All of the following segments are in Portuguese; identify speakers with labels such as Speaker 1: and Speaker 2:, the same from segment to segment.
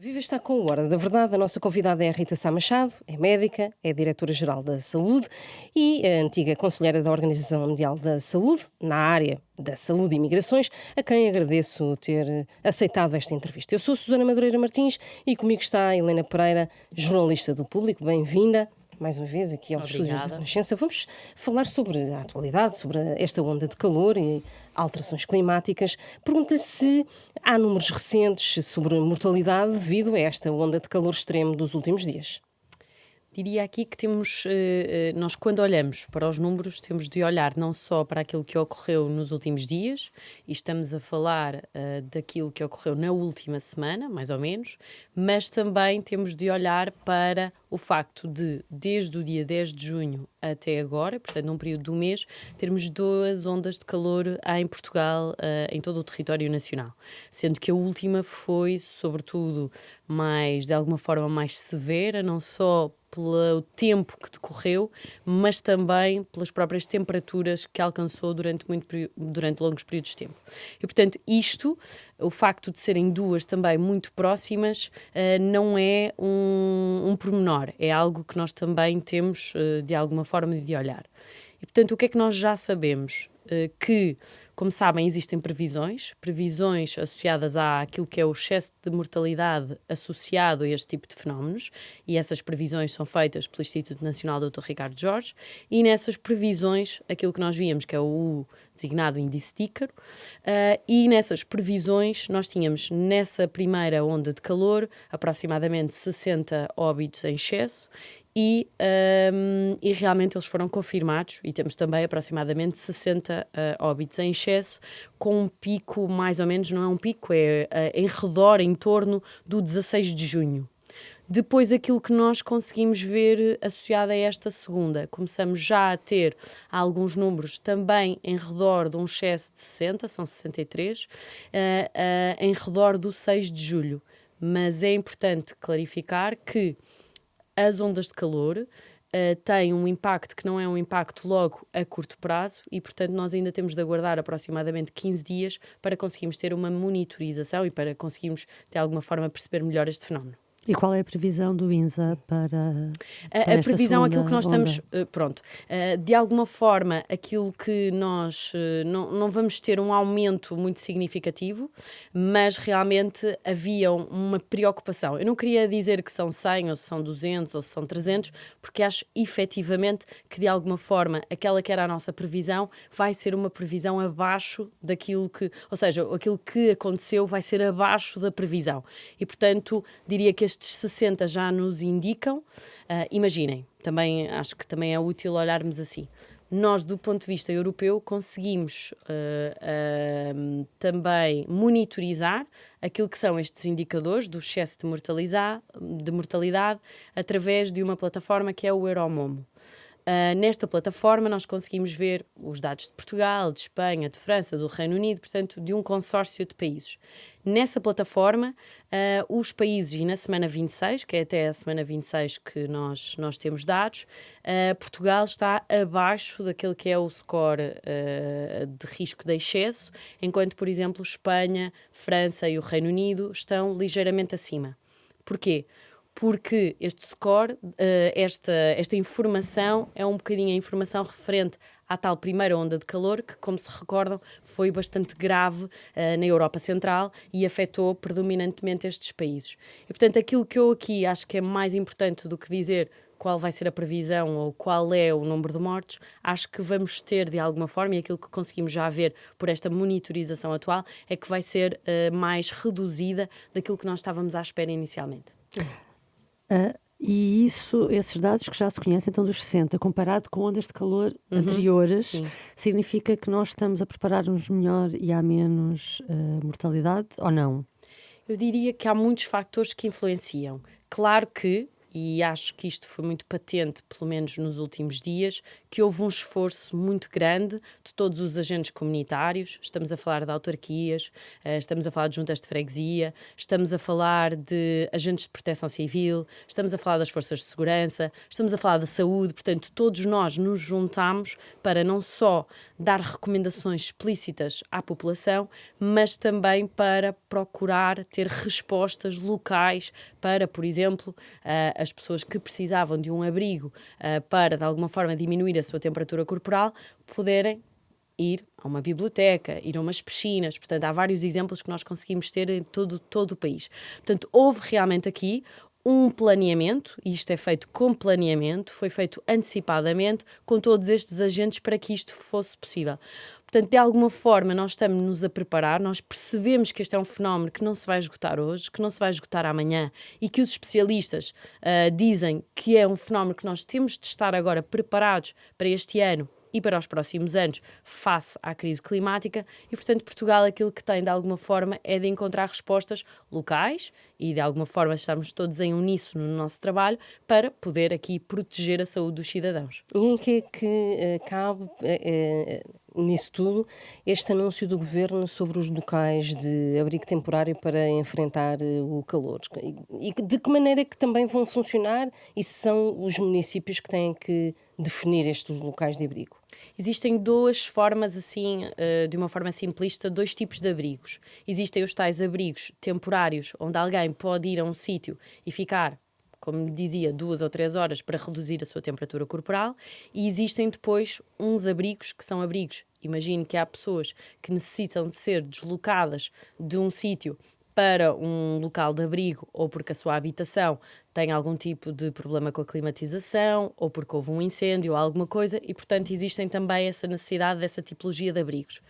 Speaker 1: Viva está com o Hora da Verdade. A nossa convidada é a Rita Sá Machado, é médica, é diretora-geral da Saúde e a antiga conselheira da Organização Mundial da Saúde, na área da saúde e migrações, a quem agradeço ter aceitado esta entrevista. Eu sou Susana Madureira Martins e comigo está a Helena Pereira, jornalista do Público. Bem-vinda mais uma vez aqui aos estúdios da Renascença. Vamos falar sobre a atualidade, sobre esta onda de calor e alterações climáticas. Pergunto-lhe se há números recentes sobre mortalidade devido a esta onda de calor extremo dos últimos dias.
Speaker 2: Diria aqui que nós quando olhamos para os números, temos de olhar não só para aquilo que ocorreu nos últimos dias, e estamos a falar daquilo que ocorreu na última semana, mais ou menos, mas também temos de olhar para o facto de, desde o dia 10 de junho até agora, portanto num período de um mês, termos 2 ondas de calor em Portugal, em todo o território nacional. Sendo que a última foi, sobretudo, de alguma forma mais severa, não só pelo tempo que decorreu, mas também pelas próprias temperaturas que alcançou durante longos períodos de tempo. E, portanto, o facto de serem duas também muito próximas, não é um pormenor, é algo que nós também temos, de alguma forma, de olhar. E, portanto, o que é que nós já sabemos? Que, como sabem, existem previsões associadas àquilo que é o excesso de mortalidade associado a este tipo de fenómenos, e essas previsões são feitas pelo Instituto Nacional Dr. Ricardo Jorge, e nessas previsões, aquilo que nós víamos, que é o designado índice de Ícaro, e nessas previsões nós tínhamos, nessa primeira onda de calor, aproximadamente 60 óbitos em excesso, e realmente eles foram confirmados, e temos também aproximadamente 60 óbitos em excesso, com um pico mais ou menos, não é um pico, é em redor, em torno do 16 de junho. Depois, aquilo que nós conseguimos ver associado a esta segunda, começamos já a ter alguns números também em redor de um excesso de 60, são 63, em redor do 6 de julho. Mas é importante clarificar que as ondas de calor têm um impacto que não é um impacto logo a curto prazo e, portanto, nós ainda temos de aguardar aproximadamente 15 dias para conseguirmos ter uma monitorização e para conseguirmos, de alguma forma, perceber melhor este fenómeno.
Speaker 3: E qual é a previsão do INSA para
Speaker 2: a previsão,
Speaker 3: aquilo
Speaker 2: que nós estamos... de alguma forma, aquilo que nós... não vamos ter um aumento muito significativo, mas realmente havia uma preocupação. Eu não queria dizer que são 100, ou se são 200, ou se são 300, porque acho efetivamente que, de alguma forma, aquela que era a nossa previsão vai ser uma previsão abaixo daquilo que... Ou seja, aquilo que aconteceu vai ser abaixo da previsão. E, portanto, diria que estes 60 já nos indicam, imaginem, acho que também é útil olharmos assim. Nós, do ponto de vista europeu, conseguimos também monitorizar aquilo que são estes indicadores do excesso de mortalidade através de uma plataforma que é o Euromomo. Nesta plataforma nós conseguimos ver os dados de Portugal, de Espanha, de França, do Reino Unido, portanto de um consórcio de países. Nessa plataforma, os países, e na semana 26, que é até a semana 26 que nós temos dados, Portugal está abaixo daquele que é o score de risco de excesso, enquanto, por exemplo, Espanha, França e o Reino Unido estão ligeiramente acima. Porquê? Porque este score, esta informação é um bocadinho a informação referente à tal primeira onda de calor que, como se recordam, foi bastante grave na Europa Central e afetou predominantemente estes países. E, portanto, aquilo que eu aqui acho que é mais importante do que dizer qual vai ser a previsão ou qual é o número de mortes, acho que vamos ter, de alguma forma, e aquilo que conseguimos já ver por esta monitorização atual, é que vai ser mais reduzida daquilo que nós estávamos à espera inicialmente.
Speaker 3: E esses dados que já se conhecem, então dos 60, comparado com ondas de calor anteriores,
Speaker 2: sim.
Speaker 3: Significa que nós estamos a preparar-nos melhor e há menos mortalidade ou não?
Speaker 2: Eu diria que há muitos fatores que influenciam. Claro que, e acho que isto foi muito patente, pelo menos nos últimos dias, que houve um esforço muito grande de todos os agentes comunitários. Estamos a falar de autarquias, estamos a falar de juntas de freguesia, estamos a falar de agentes de proteção civil, estamos a falar das forças de segurança, estamos a falar da saúde. Portanto, todos nós nos juntamos para não só dar recomendações explícitas à população, mas também para procurar ter respostas locais para, por exemplo, as pessoas que precisavam de um abrigo para, de alguma forma, diminuir a sua temperatura corporal, poderem ir a uma biblioteca, ir a umas piscinas. Portanto, há vários exemplos que nós conseguimos ter em todo o país. Portanto, houve realmente aqui um planeamento, e isto é feito com planeamento, foi feito antecipadamente com todos estes agentes para que isto fosse possível. Portanto, de alguma forma, nós estamos-nos a preparar, nós percebemos que este é um fenómeno que não se vai esgotar hoje, que não se vai esgotar amanhã e que os especialistas dizem que é um fenómeno que nós temos de estar agora preparados para este ano e para os próximos anos face à crise climática e, portanto, Portugal aquilo que tem de alguma forma é de encontrar respostas locais e de alguma forma estarmos todos em uníssono no nosso trabalho para poder aqui proteger a saúde dos cidadãos.
Speaker 1: E em que é que cabe nisso tudo este anúncio do Governo sobre os locais de abrigo temporário para enfrentar o calor? E de que maneira é que também vão funcionar e se são os municípios que têm que definir estes locais de abrigo?
Speaker 2: Existem duas formas, assim, de uma forma simplista, dois tipos de abrigos. Existem os tais abrigos temporários, onde alguém pode ir a um sítio e ficar, como dizia, 2 ou 3 horas para reduzir a sua temperatura corporal, e existem depois uns abrigos que são abrigos. Imagino que há pessoas que necessitam de ser deslocadas de um sítio para um local de abrigo, ou porque a sua habitação tem algum tipo de problema com a climatização, ou porque houve um incêndio ou alguma coisa, e portanto existem também essa necessidade dessa tipologia de abrigos.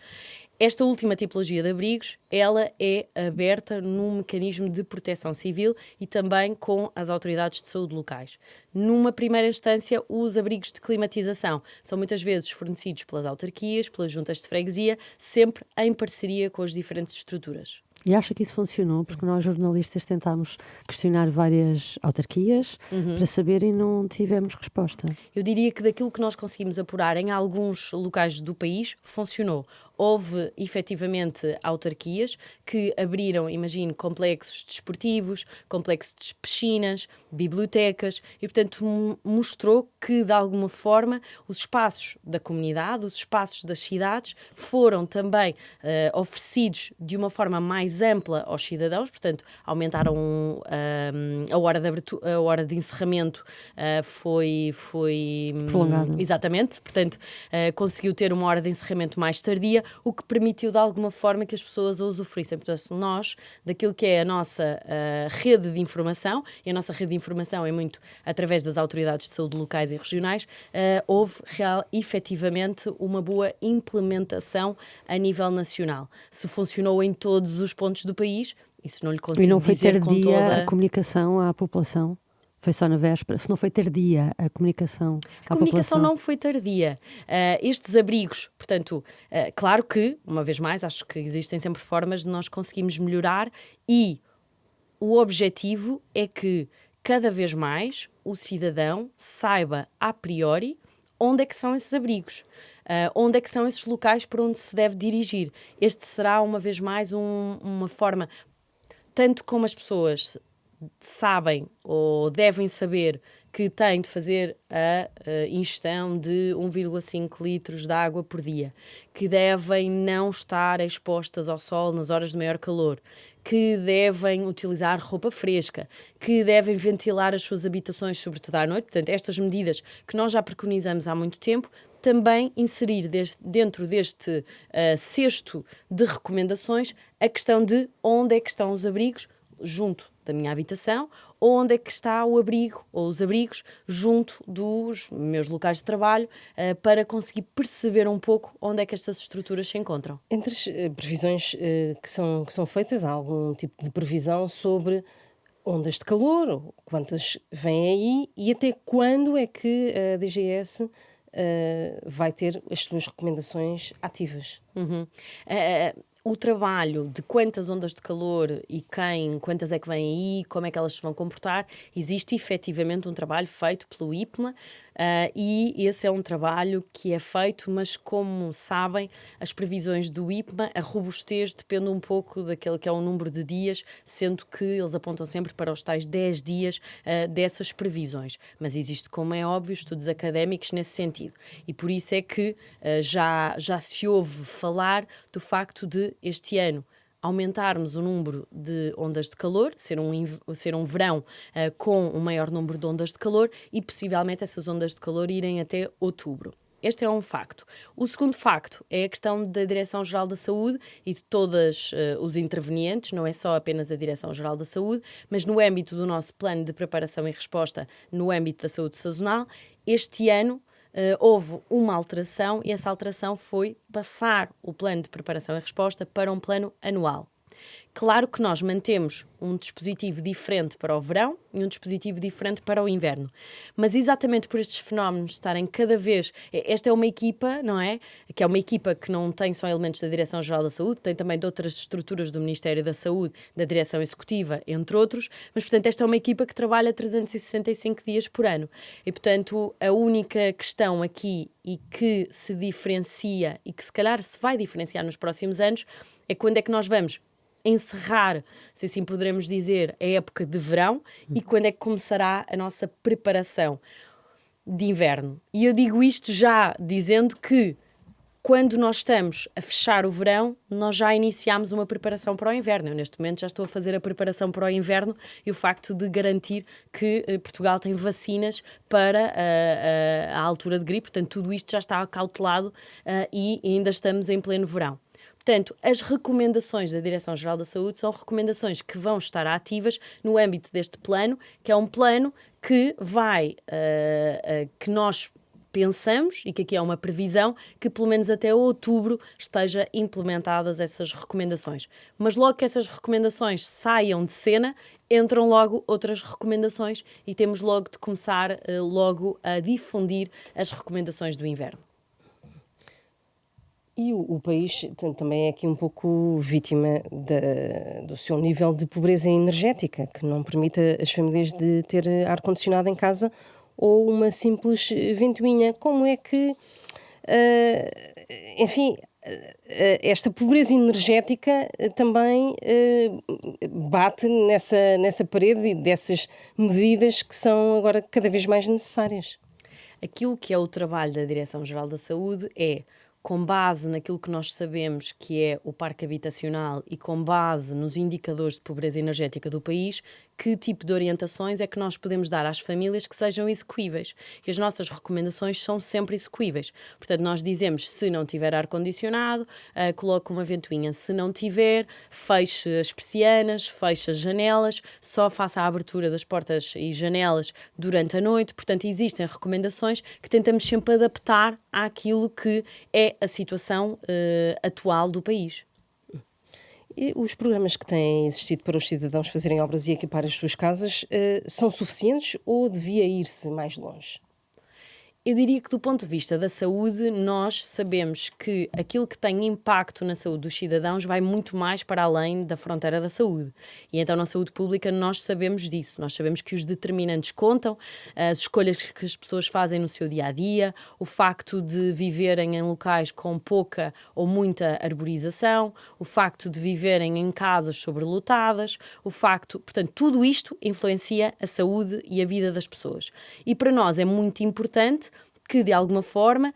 Speaker 2: Esta última tipologia de abrigos, ela é aberta num mecanismo de proteção civil e também com as autoridades de saúde locais. Numa primeira instância, os abrigos de climatização são muitas vezes fornecidos pelas autarquias, pelas juntas de freguesia, sempre em parceria com as diferentes estruturas.
Speaker 3: E acha que isso funcionou? Porque nós, jornalistas, tentámos questionar várias autarquias para saber e não tivemos resposta.
Speaker 2: Eu diria que daquilo que nós conseguimos apurar em alguns locais do país, funcionou. Houve, efetivamente, autarquias que abriram, imagino, complexos desportivos, complexos de piscinas, bibliotecas e, portanto, mostrou que, de alguma forma, os espaços da comunidade, os espaços das cidades foram também oferecidos de uma forma mais ampla aos cidadãos, portanto, aumentaram a hora de encerramento foi
Speaker 3: prolongada.
Speaker 2: Exatamente, portanto, conseguiu ter uma hora de encerramento mais tardia, o que permitiu de alguma forma que as pessoas a usufruíssem. Portanto, nós, daquilo que é a nossa rede de informação, e a nossa rede de informação é muito através das autoridades de saúde locais e regionais, houve efetivamente uma boa implementação a nível nacional. Se funcionou em todos os pontos do país, isso não lhe consigo dizer.
Speaker 3: E não foi
Speaker 2: tardia
Speaker 3: com toda a comunicação à população? Foi só na véspera? Se não foi tardia a comunicação à
Speaker 2: A comunicação
Speaker 3: população?
Speaker 2: não foi tardia. Estes abrigos, portanto, claro que, uma vez mais, acho que existem sempre formas de nós conseguirmos melhorar e o objetivo é que cada vez mais o cidadão saiba a priori onde é que são esses abrigos. Onde é que são esses locais para onde se deve dirigir. Este será, uma vez mais, uma forma, tanto como as pessoas sabem ou devem saber que têm de fazer a ingestão de 1,5 litros de água por dia, que devem não estar expostas ao sol nas horas de maior calor, que devem utilizar roupa fresca, que devem ventilar as suas habitações, sobretudo à noite. Portanto, estas medidas que nós já preconizamos há muito tempo, também inserir dentro deste cesto de recomendações a questão de onde é que estão os abrigos junto da minha habitação, ou onde é que está o abrigo ou os abrigos junto dos meus locais de trabalho, para conseguir perceber um pouco onde é que estas estruturas se encontram.
Speaker 1: Entre as previsões que são feitas, há algum tipo de previsão sobre ondas de calor, ou quantas vêm aí e até quando é que a DGS vai ter as suas recomendações ativas?
Speaker 2: O trabalho de quantas ondas de calor e quantas é que vêm aí, como é que elas se vão comportar, existe efetivamente um trabalho feito pelo IPMA E esse é um trabalho que é feito, mas como sabem, as previsões do IPMA, a robustez depende um pouco daquele que é o número de dias, sendo que eles apontam sempre para os tais 10 dias dessas previsões. Mas existe, como é óbvio, estudos académicos nesse sentido. E por isso é que já se ouve falar do facto de este ano aumentarmos o número de ondas de calor, ser um verão com um maior número de ondas de calor e possivelmente essas ondas de calor irem até outubro. Este é um facto. O segundo facto é a questão da Direção-Geral da Saúde e de todos os intervenientes, não é só apenas a Direção-Geral da Saúde, mas no âmbito do nosso plano de preparação e resposta no âmbito da saúde sazonal, este ano houve uma alteração e essa alteração foi passar o plano de preparação e resposta para um plano anual. Claro que nós mantemos um dispositivo diferente para o verão e um dispositivo diferente para o inverno. Mas exatamente por estes fenómenos estarem cada vez... Esta é uma equipa, não é? Que é uma equipa que não tem só elementos da Direção-Geral da Saúde, tem também de outras estruturas do Ministério da Saúde, da Direção Executiva, entre outros. Mas, portanto, esta é uma equipa que trabalha 365 dias por ano. E, portanto, a única questão aqui e que se diferencia e que se calhar se vai diferenciar nos próximos anos é quando é que nós vamos encerrar, se assim poderemos dizer, a época de verão e quando é que começará a nossa preparação de inverno. E eu digo isto já dizendo que quando nós estamos a fechar o verão, nós já iniciamos uma preparação para o inverno. Eu, neste momento, já estou a fazer a preparação para o inverno e o facto de garantir que Portugal tem vacinas para a altura de gripe. Portanto, tudo isto já está acautelado e ainda estamos em pleno verão. Portanto, as recomendações da Direção-Geral da Saúde são recomendações que vão estar ativas no âmbito deste plano, que é um plano que vai, que nós pensamos, e que aqui é uma previsão, que pelo menos até outubro esteja implementadas essas recomendações. Mas logo que essas recomendações saiam de cena, entram logo outras recomendações e temos logo de começar logo a difundir as recomendações do inverno.
Speaker 1: E o país também é aqui um pouco vítima do seu nível de pobreza energética, que não permite às famílias de ter ar-condicionado em casa ou uma simples ventoinha. Como é que, esta pobreza energética também bate nessa parede e dessas medidas que são agora cada vez mais necessárias?
Speaker 2: Aquilo que é o trabalho da Direção-Geral da Saúde é, com base naquilo que nós sabemos que é o parque habitacional e com base nos indicadores de pobreza energética do país, que tipo de orientações é que nós podemos dar às famílias que sejam execuíveis. E as nossas recomendações são sempre execuíveis. Portanto, nós dizemos, se não tiver ar-condicionado, coloque uma ventoinha. Se não tiver, feche as persianas, feche as janelas, só faça a abertura das portas e janelas durante a noite. Portanto, existem recomendações que tentamos sempre adaptar àquilo que é a situação atual do país.
Speaker 1: E os programas que têm existido para os cidadãos fazerem obras e equipar as suas casas são suficientes ou devia ir-se mais longe?
Speaker 2: Eu diria que do ponto de vista da saúde, nós sabemos que aquilo que tem impacto na saúde dos cidadãos vai muito mais para além da fronteira da saúde. E então na saúde pública nós sabemos disso. Nós sabemos que os determinantes contam, as escolhas que as pessoas fazem no seu dia-a-dia, o facto de viverem em locais com pouca ou muita arborização, o facto de viverem em casas sobrelotadas, o facto... Portanto, tudo isto influencia a saúde e a vida das pessoas. E para nós é muito importante que, de alguma forma,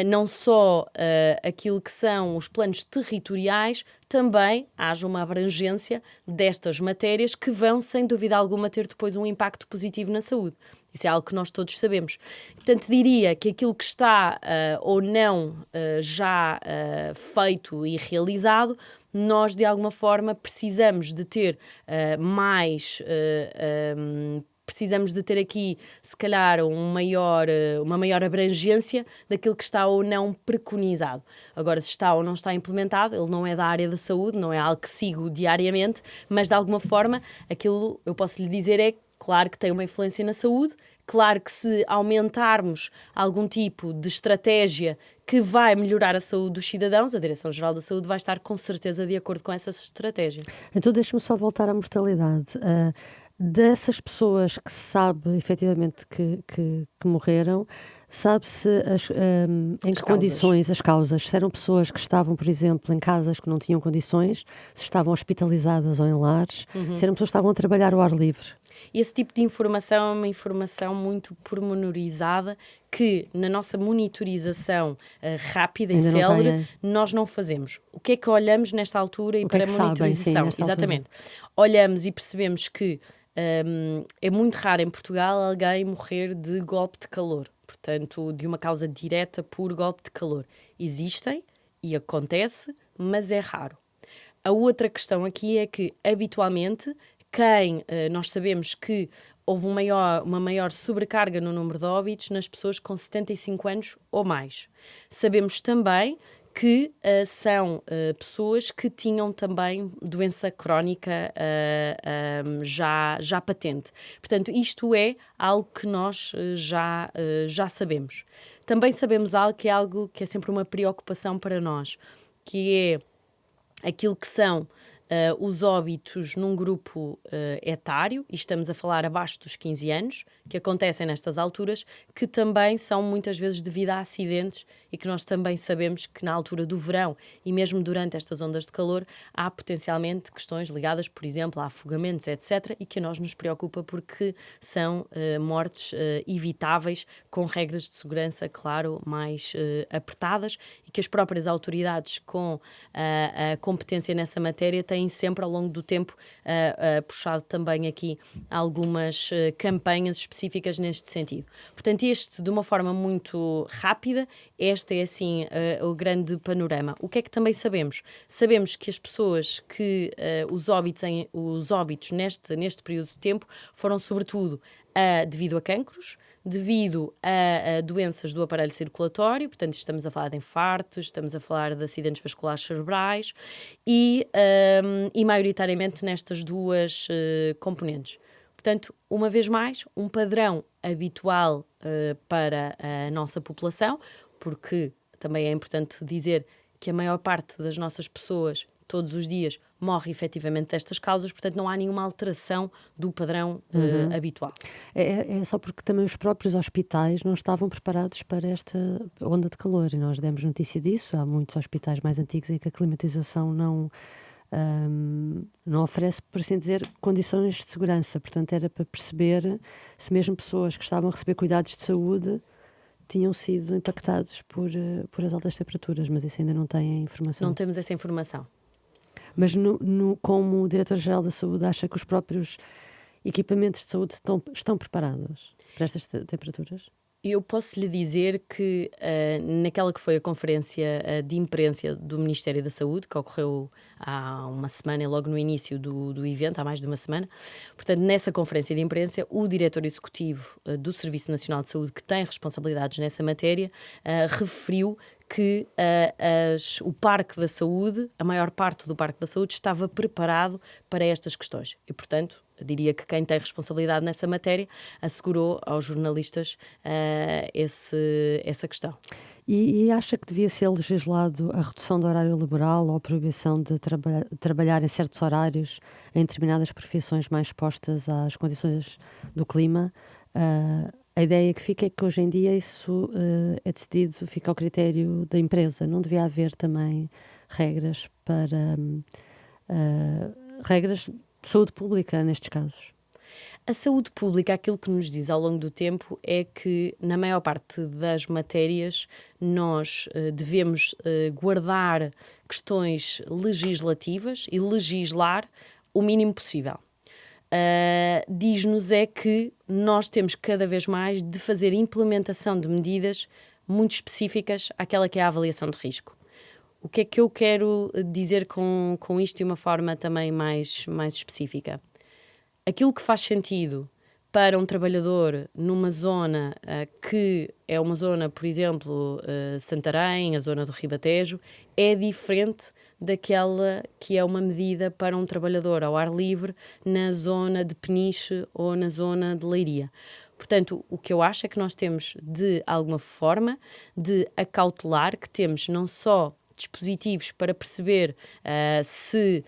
Speaker 2: não só aquilo que são os planos territoriais, também haja uma abrangência destas matérias que vão, sem dúvida alguma, ter depois um impacto positivo na saúde. Isso é algo que nós todos sabemos. Portanto, diria que aquilo que está ou não já feito e realizado, nós, de alguma forma, precisamos de ter precisamos de ter aqui, se calhar, uma maior abrangência daquilo que está ou não preconizado. Agora, se está ou não está implementado, ele não é da área da saúde, não é algo que sigo diariamente, mas, de alguma forma, aquilo, eu posso lhe dizer, é claro que tem uma influência na saúde, claro que se aumentarmos algum tipo de estratégia que vai melhorar a saúde dos cidadãos, a Direção-Geral da Saúde vai estar com certeza de acordo com essa estratégia.
Speaker 3: Então deixe-me só voltar à mortalidade. Dessas pessoas que se sabe efetivamente que morreram, sabe-se em que condições, as causas, se eram pessoas que estavam, por exemplo, em casas que não tinham condições, se estavam hospitalizadas ou em lares, se eram pessoas que estavam a trabalhar ao ar livre.
Speaker 2: Esse tipo de informação é uma informação muito pormenorizada que, na nossa monitorização rápida e
Speaker 3: Ainda não
Speaker 2: célere,
Speaker 3: têm.
Speaker 2: nós não fazemos. O que é que olhamos nesta altura e
Speaker 3: O que é
Speaker 2: para
Speaker 3: que
Speaker 2: a
Speaker 3: sabem,
Speaker 2: monitorização?
Speaker 3: sim, nesta
Speaker 2: Exatamente. Olhamos e percebemos que é muito raro em Portugal alguém morrer de golpe de calor. Portanto, de uma causa direta por golpe de calor. Existem e acontece, mas é raro. A outra questão aqui é que, habitualmente, nós sabemos que houve uma maior sobrecarga no número de óbitos nas pessoas com 75 anos ou mais. Sabemos também que são pessoas que tinham também doença crónica já patente. Portanto, isto é algo que nós já sabemos. Também sabemos algo que é sempre uma preocupação para nós, que é aquilo que são os óbitos num grupo etário, e estamos a falar abaixo dos 15 anos, que acontecem nestas alturas, que também são muitas vezes devido a acidentes e que nós também sabemos que na altura do verão e mesmo durante estas ondas de calor há potencialmente questões ligadas, por exemplo, a afogamentos, etc., e que a nós nos preocupa porque são mortes evitáveis com regras de segurança, claro, mais apertadas e que as próprias autoridades com a competência nessa matéria têm sempre ao longo do tempo puxado também aqui algumas campanhas específicas neste sentido. Portanto, de uma forma muito rápida, este é assim o grande panorama. O que é que também sabemos? Sabemos que as pessoas que os óbitos neste período de tempo foram sobretudo devido a cancros, devido a doenças do aparelho circulatório, portanto estamos a falar de infartos, estamos a falar de acidentes vasculares cerebrais e maioritariamente nestas duas componentes. Portanto, uma vez mais, um padrão habitual para a nossa população, porque também é importante dizer que a maior parte das nossas pessoas, todos os dias, morre efetivamente destas causas, portanto não há nenhuma alteração do padrão habitual.
Speaker 3: É só porque também os próprios hospitais não estavam preparados para esta onda de calor e nós demos notícia disso. Há muitos hospitais mais antigos em que a climatização não oferece, por assim dizer, condições de segurança. Portanto, era para perceber se mesmo pessoas que estavam a receber cuidados de saúde tinham sido impactados por as altas temperaturas, mas isso ainda não tem a informação.
Speaker 2: Não temos essa informação.
Speaker 3: Mas como o Diretor-Geral da Saúde acha que os próprios equipamentos de saúde estão preparados para estas temperaturas?
Speaker 2: Eu posso lhe dizer que naquela que foi a conferência de imprensa do Ministério da Saúde, que ocorreu há uma semana, logo no início do evento, há mais de uma semana, portanto, nessa conferência de imprensa, o diretor executivo do Serviço Nacional de Saúde, que tem responsabilidades nessa matéria, referiu que o Parque da Saúde, a maior parte do Parque da Saúde, estava preparado para estas questões. E, portanto, diria que quem tem responsabilidade nessa matéria assegurou aos jornalistas essa questão.
Speaker 3: E acha que devia ser legislado a redução do horário laboral ou a proibição de trabalhar em certos horários em determinadas profissões mais expostas às condições do clima? A ideia que fica é que hoje em dia isso é decidido, fica ao critério da empresa. Não devia haver também regras para regras de saúde pública nestes casos?
Speaker 2: A saúde pública, aquilo que nos diz ao longo do tempo é que, na maior parte das matérias, nós devemos guardar questões legislativas e legislar o mínimo possível. Diz-nos é que nós temos cada vez mais de fazer implementação de medidas muito específicas àquela que é a avaliação de risco. O que é que eu quero dizer com isto de uma forma também mais específica? Aquilo que faz sentido para um trabalhador numa zona que é uma zona, por exemplo, Santarém, a zona do Ribatejo, é diferente daquela que é uma medida para um trabalhador ao ar livre na zona de Peniche ou na zona de Leiria. Portanto, o que eu acho é que nós temos, de alguma forma, de acautelar que temos não só dispositivos para perceber se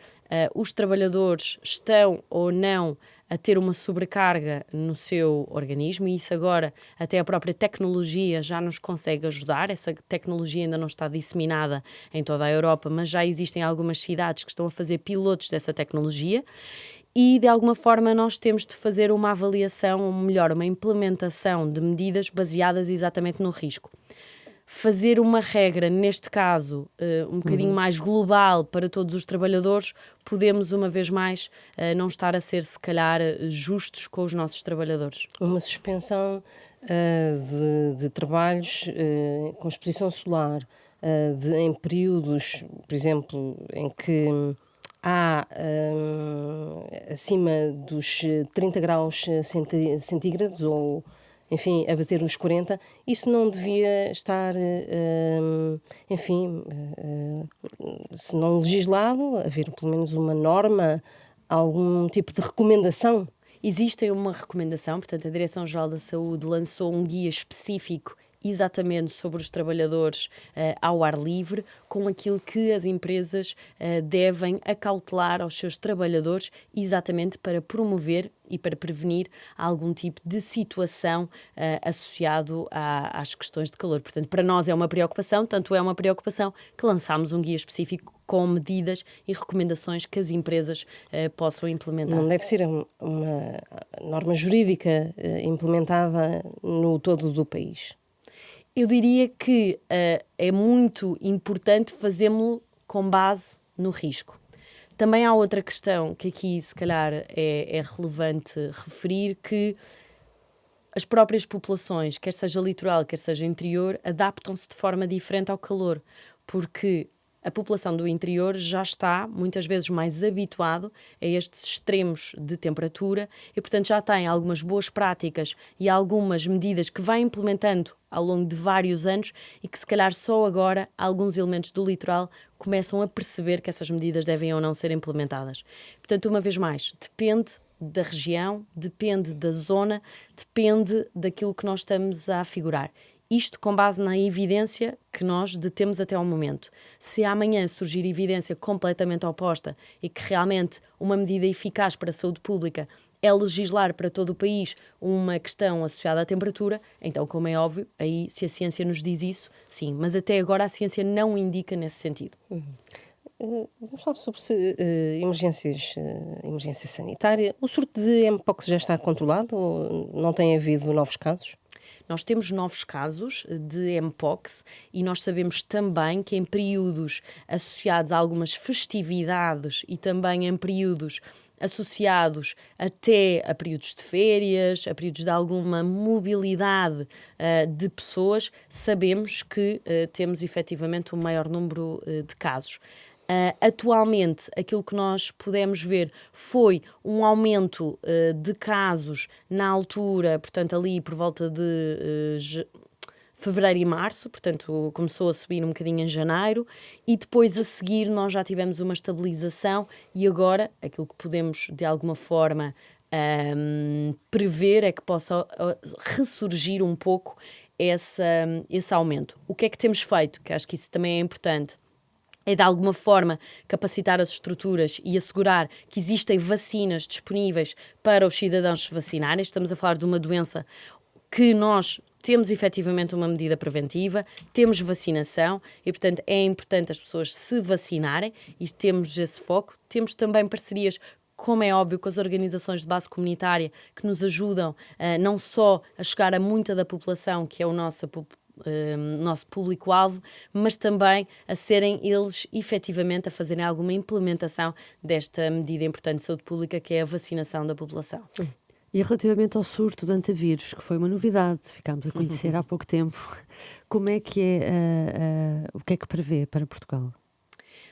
Speaker 2: os trabalhadores estão ou não a ter uma sobrecarga no seu organismo, e isso agora até a própria tecnologia já nos consegue ajudar. Essa tecnologia ainda não está disseminada em toda a Europa, mas já existem algumas cidades que estão a fazer pilotos dessa tecnologia. E, de alguma forma, nós temos de fazer uma avaliação, ou melhor, uma implementação de medidas baseadas exatamente no risco. Fazer uma regra, neste caso, um bocadinho mais global para todos os trabalhadores, podemos, uma vez mais, não estar a ser, se calhar, justos com os nossos trabalhadores.
Speaker 1: Uma suspensão de trabalhos com exposição solar em períodos, por exemplo, em que há acima dos 30 graus centígrados ou, enfim, a bater os 40, isso não devia estar, enfim, se não legislado, haver pelo menos uma norma, algum tipo de recomendação?
Speaker 2: Existe uma recomendação, portanto, a Direção-Geral da Saúde lançou um guia específico exatamente sobre os trabalhadores ao ar livre, com aquilo que as empresas devem acautelar aos seus trabalhadores, exatamente para promover e para prevenir algum tipo de situação associado às questões de calor. Portanto, para nós é uma preocupação, tanto é uma preocupação que lançámos um guia específico com medidas e recomendações que as empresas possam implementar.
Speaker 1: Não deve ser uma norma jurídica implementada no todo do país?
Speaker 2: Eu diria que é muito importante fazê-lo com base no risco. Também há outra questão que aqui, se calhar, é relevante referir, que as próprias populações, quer seja litoral, quer seja interior, adaptam-se de forma diferente ao calor, porque a população do interior já está, muitas vezes, mais habituado a estes extremos de temperatura e, portanto, já tem algumas boas práticas e algumas medidas que vai implementando ao longo de vários anos e que, se calhar, só agora alguns elementos do litoral começam a perceber que essas medidas devem ou não ser implementadas. Portanto, uma vez mais, depende da região, depende da zona, depende daquilo que nós estamos a afigurar. Isto com base na evidência que nós detemos até ao momento. Se amanhã surgir evidência completamente oposta e que realmente uma medida eficaz para a saúde pública é legislar para todo o país uma questão associada à temperatura, então, como é óbvio, aí se a ciência nos diz isso, sim. Mas até agora a ciência não indica nesse sentido.
Speaker 1: Vamos falar sobre emergência sanitária. O surto de Mpox já está controlado ou não tem havido novos casos?
Speaker 2: Nós temos novos casos de Mpox e nós sabemos também que em períodos associados a algumas festividades e também em períodos associados até a períodos de férias, a períodos de alguma mobilidade de pessoas, sabemos que temos efetivamente um maior número de casos. Atualmente, aquilo que nós pudemos ver foi um aumento de casos na altura, portanto, ali por volta de fevereiro e março, portanto, começou a subir um bocadinho em janeiro, e depois a seguir nós já tivemos uma estabilização e agora aquilo que podemos, de alguma forma, prever é que possa ressurgir um pouco esse aumento. O que é que temos feito? Que acho que isso também é importante. É, de alguma forma, capacitar as estruturas e assegurar que existem vacinas disponíveis para os cidadãos se vacinarem. Estamos a falar de uma doença que nós temos efetivamente uma medida preventiva, temos vacinação e, portanto, é importante as pessoas se vacinarem e temos esse foco. Temos também parcerias, como é óbvio, com as organizações de base comunitária que nos ajudam não só a chegar a muita da população, que é o nosso público-alvo, mas também a serem eles efetivamente a fazerem alguma implementação desta medida importante de saúde pública, que é a vacinação da população.
Speaker 3: E relativamente ao surto de antavírus, que foi uma novidade, ficámos a conhecer há pouco tempo, como é que o que é que prevê para Portugal?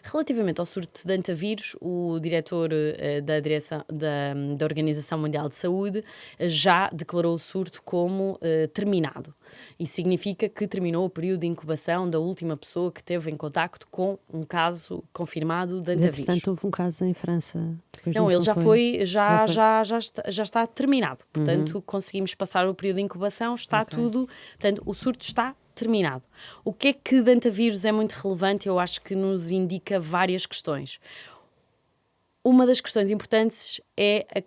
Speaker 2: Relativamente ao surto de antavírus, o diretor da Organização Mundial de Saúde já declarou o surto como terminado. Isso significa que terminou o período de incubação da última pessoa que teve em contacto com um caso confirmado de antavírus.
Speaker 3: Portanto, houve um caso em França.
Speaker 2: Não, ele já está terminado. Portanto, conseguimos passar o período de incubação, está tudo. Portanto, o surto está terminado. O que é que de antavírus é muito relevante? Eu acho que nos indica várias questões. Uma das questões importantes é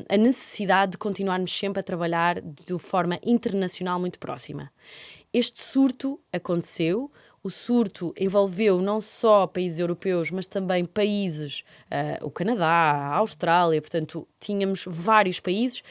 Speaker 2: a necessidade de continuarmos sempre a trabalhar de forma internacional muito próxima. Este surto aconteceu. O surto envolveu não só países europeus, mas também países, o Canadá, a Austrália, portanto, tínhamos vários países,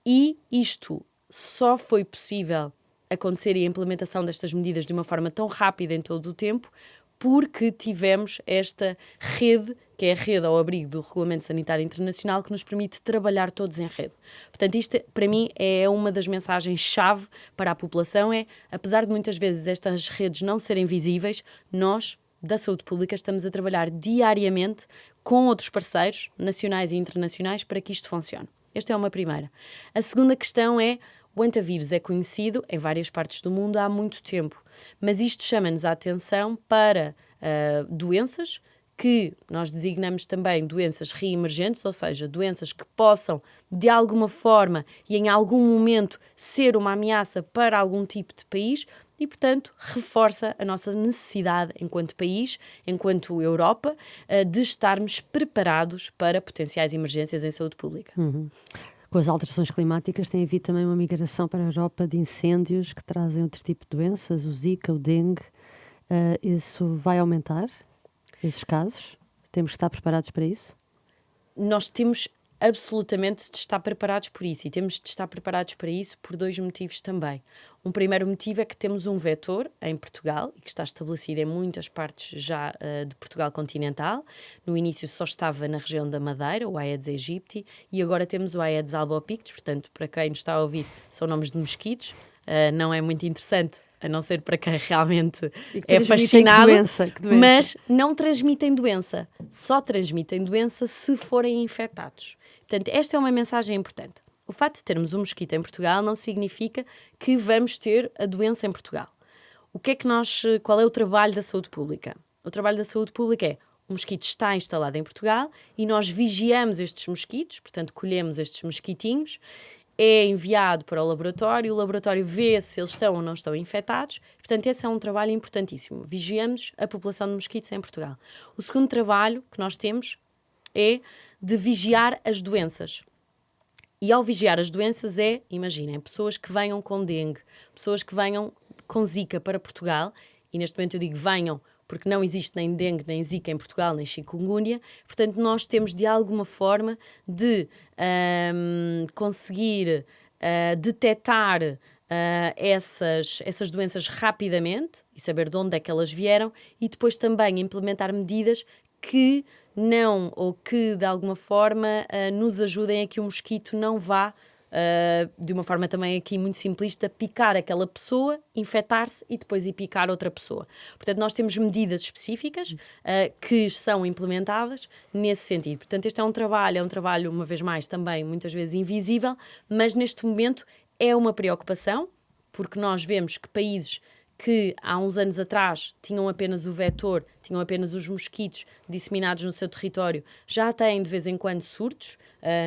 Speaker 2: e isto só foi possível acontecer, e a implementação destas medidas de uma forma tão rápida em todo o tempo, porque tivemos esta rede, que é a rede ao abrigo do Regulamento Sanitário Internacional, que nos permite trabalhar todos em rede. Portanto, isto, para mim, é uma das mensagens-chave para a população, apesar de muitas vezes estas redes não serem visíveis, nós, da saúde pública, estamos a trabalhar diariamente com outros parceiros, nacionais e internacionais, para que isto funcione. Esta é uma primeira. A segunda questão é: o hantavírus é conhecido em várias partes do mundo há muito tempo, mas isto chama-nos a atenção para doenças que nós designamos também doenças reemergentes, ou seja, doenças que possam, de alguma forma e em algum momento, ser uma ameaça para algum tipo de país e, portanto, reforça a nossa necessidade, enquanto país, enquanto Europa, de estarmos preparados para potenciais emergências em saúde pública.
Speaker 3: Com as alterações climáticas tem havido também uma migração para a Europa de incêndios que trazem outro tipo de doenças, o Zika, o dengue. Isso vai aumentar, esses casos? Temos que estar preparados para isso?
Speaker 2: Nós temos absolutamente de estar preparados por isso, e temos de estar preparados para isso por dois motivos também. Um primeiro motivo é que temos um vetor em Portugal, e que está estabelecido em muitas partes já de Portugal continental. No início só estava na região da Madeira, o Aedes aegypti, e agora temos o Aedes albopictus, portanto, para quem nos está a ouvir, são nomes de mosquitos. Não é muito interessante, a não ser para quem realmente é fascinado,
Speaker 3: que doença.
Speaker 2: Mas não transmitem doença, só transmitem doença se forem infectados. Portanto, esta é uma mensagem importante. O facto de termos um mosquito em Portugal não significa que vamos ter a doença em Portugal. Qual é o trabalho da saúde pública? O trabalho da saúde pública é: o mosquito está instalado em Portugal e nós vigiamos estes mosquitos, portanto, colhemos estes mosquitinhos, é enviado para o laboratório vê se eles estão ou não estão infectados. Portanto, esse é um trabalho importantíssimo. Vigiamos a população de mosquitos em Portugal. O segundo trabalho que nós temos é de vigiar as doenças. E ao vigiar as doenças imaginem, pessoas que venham com dengue, pessoas que venham com Zika para Portugal, e neste momento eu digo venham, porque não existe nem dengue, nem Zika em Portugal, nem chikungunya. Portanto, nós temos de alguma forma de conseguir detectar essas doenças rapidamente e saber de onde é que elas vieram, e depois também implementar medidas que não, ou que de alguma forma nos ajudem a que o mosquito não vá, de uma forma também aqui muito simplista, picar aquela pessoa, infectar-se e depois ir picar outra pessoa. Portanto, nós temos medidas específicas que são implementadas nesse sentido. Portanto, este é um trabalho, uma vez mais, também muitas vezes invisível, mas neste momento é uma preocupação, porque nós vemos que países que há uns anos atrás tinham apenas o vetor, tinham apenas os mosquitos disseminados no seu território, já têm de vez em quando surtos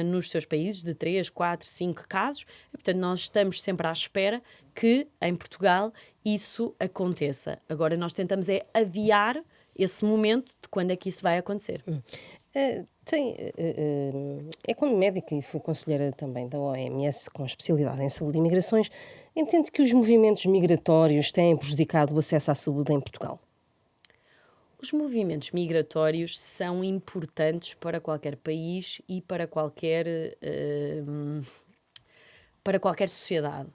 Speaker 2: nos seus países, de 3, 4, 5 casos. E, portanto, nós estamos sempre à espera que, em Portugal, isso aconteça. Agora, nós tentamos adiar esse momento de quando é que isso vai acontecer.
Speaker 1: É como médica e fui conselheira também da OMS com especialidade em saúde e migrações, entende que os movimentos migratórios têm prejudicado o acesso à saúde em Portugal?
Speaker 2: Os movimentos migratórios são importantes para qualquer país e para qualquer sociedade.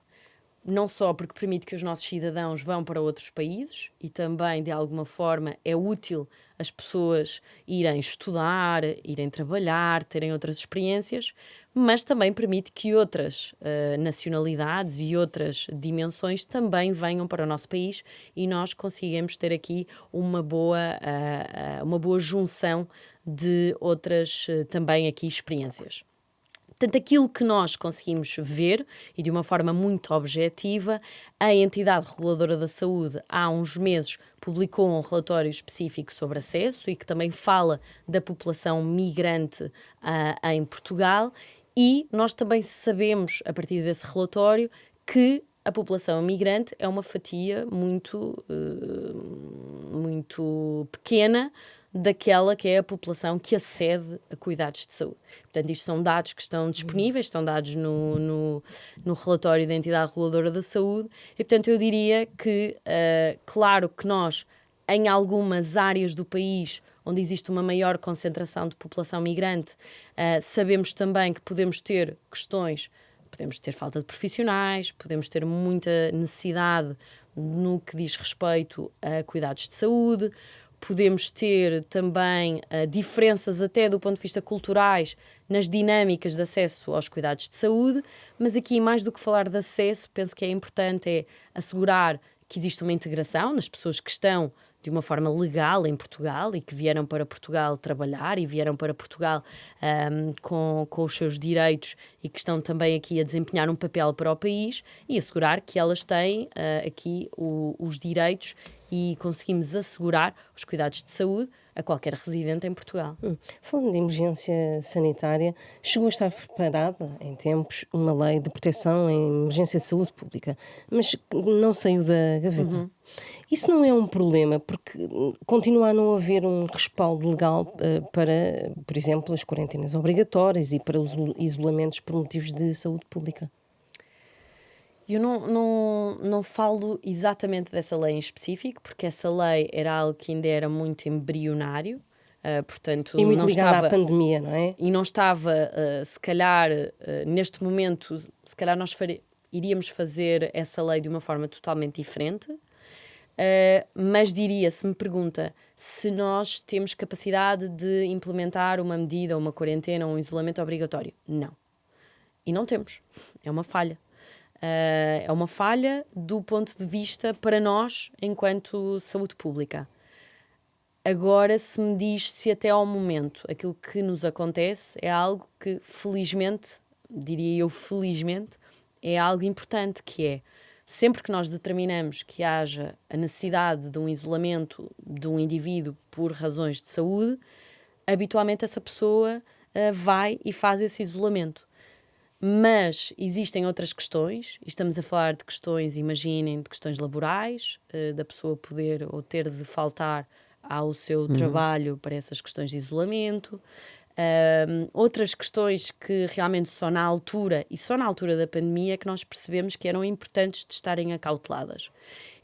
Speaker 2: Não só porque permite que os nossos cidadãos vão para outros países e também, de alguma forma, é útil as pessoas irem estudar, irem trabalhar, terem outras experiências, mas também permite que outras nacionalidades e outras dimensões também venham para o nosso país e nós consigamos ter aqui uma boa junção de outras também aqui experiências. Portanto, aquilo que nós conseguimos ver, e de uma forma muito objetiva, a entidade reguladora da saúde há uns meses publicou um relatório específico sobre acesso e que também fala da população migrante em Portugal, e nós também sabemos, a partir desse relatório, que a população migrante é uma fatia muito pequena daquela que é a população que acede a cuidados de saúde. Portanto, isto são dados que estão disponíveis, estão dados no relatório da Entidade Reguladora da Saúde, e portanto eu diria que, claro que nós, em algumas áreas do país onde existe uma maior concentração de população migrante, sabemos também que podemos ter questões, podemos ter falta de profissionais, podemos ter muita necessidade no que diz respeito a cuidados de saúde, podemos ter também diferenças até do ponto de vista culturais nas dinâmicas de acesso aos cuidados de saúde, mas aqui mais do que falar de acesso, penso que é importante assegurar que existe uma integração nas pessoas que estão de uma forma legal em Portugal e que vieram para Portugal trabalhar e vieram para Portugal com os seus direitos e que estão também aqui a desempenhar um papel para o país, e assegurar que elas têm aqui os direitos e conseguimos assegurar os cuidados de saúde a qualquer residente em Portugal.
Speaker 1: Falando de emergência sanitária, chegou a estar preparada, em tempos, uma lei de proteção em emergência de saúde pública, mas não saiu da gaveta. Isso não é um problema, porque continua a não haver um respaldo legal para, por exemplo, as quarentenas obrigatórias e para os isolamentos por motivos de saúde pública.
Speaker 2: Eu não falo exatamente dessa lei em específico, porque essa lei era algo que ainda era muito embrionário, portanto...
Speaker 1: E muito
Speaker 2: não
Speaker 1: ligada
Speaker 2: estava,
Speaker 1: à pandemia, não é?
Speaker 2: E não estava, se calhar, neste momento, se calhar nós iríamos fazer essa lei de uma forma totalmente diferente, mas diria, se me pergunta se nós temos capacidade de implementar uma medida, uma quarentena, um isolamento obrigatório, não. E não temos. É uma falha. É uma falha do ponto de vista para nós, enquanto saúde pública. Agora, se me diz se até ao momento aquilo que nos acontece é algo que, felizmente, diria eu felizmente, é algo importante, que é, sempre que nós determinamos que haja a necessidade de um isolamento de um indivíduo por razões de saúde, habitualmente essa pessoa vai e faz esse isolamento. Mas existem outras questões, e estamos a falar de questões, imaginem, de questões laborais, da pessoa poder ou ter de faltar ao seu trabalho para essas questões de isolamento, outras questões que realmente só na altura, e só na altura da pandemia, que nós percebemos que eram importantes de estarem acauteladas.